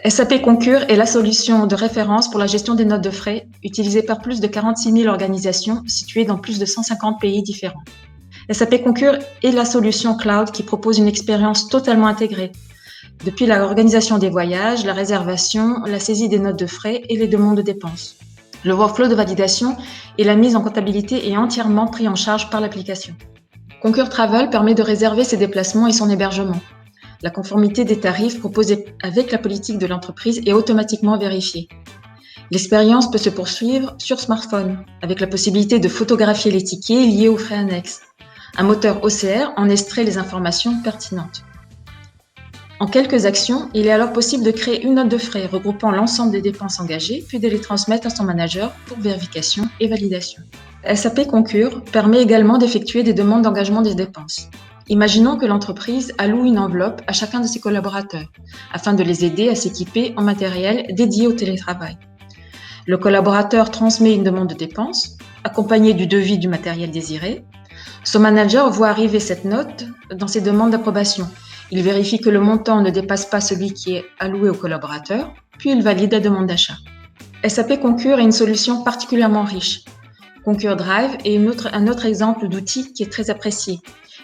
SAP Concur est la solution de référence pour la gestion des notes de frais, utilisée par plus de 46 000 organisations situées dans plus de 150 pays différents. SAP Concur est la solution cloud qui propose une expérience totalement intégrée, depuis l'organisation des voyages, la réservation, la saisie des notes de frais et les demandes de dépenses. Le workflow de validation et la mise en comptabilité est entièrement pris en charge par l'application. Concur Travel permet de réserver ses déplacements et son hébergement. La conformité des tarifs proposés avec la politique de l'entreprise est automatiquement vérifiée. L'expérience peut se poursuivre sur smartphone, avec la possibilité de photographier les tickets liés aux frais annexes. Un moteur OCR en extrait les informations pertinentes. En quelques actions, il est alors possible de créer une note de frais regroupant l'ensemble des dépenses engagées, puis de les transmettre à son manager pour vérification et validation. SAP Concur permet également d'effectuer des demandes d'engagement des dépenses. Imaginons que l'entreprise alloue une enveloppe à chacun de ses collaborateurs, afin de les aider à s'équiper en matériel dédié au télétravail. Le collaborateur transmet une demande de dépense, accompagnée du devis du matériel désiré. Son manager voit arriver cette note dans ses demandes d'approbation. Il vérifie que le montant ne dépasse pas celui qui est alloué au collaborateur, puis il valide la demande d'achat. SAP Concur est une solution particulièrement riche. Concur Drive est un autre exemple d'outil qui est très apprécié.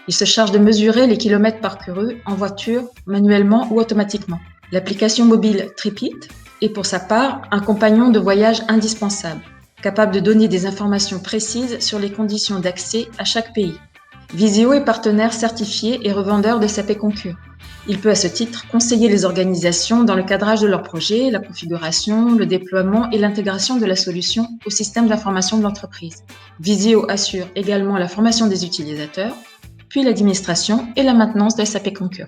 Il se charge de mesurer les kilomètres parcourus en voiture, manuellement ou automatiquement. L'application mobile Tripit est pour sa part un compagnon de voyage indispensable, capable de donner des informations précises sur les conditions d'accès à chaque pays. Visio est partenaire certifié et revendeur de SAP Concur. Il peut à ce titre conseiller les organisations dans le cadrage de leurs projets, la configuration, le déploiement et l'intégration de la solution au système d'information de l'entreprise. Visio assure également la formation des utilisateurs, puis l'administration et la maintenance de SAP Concur.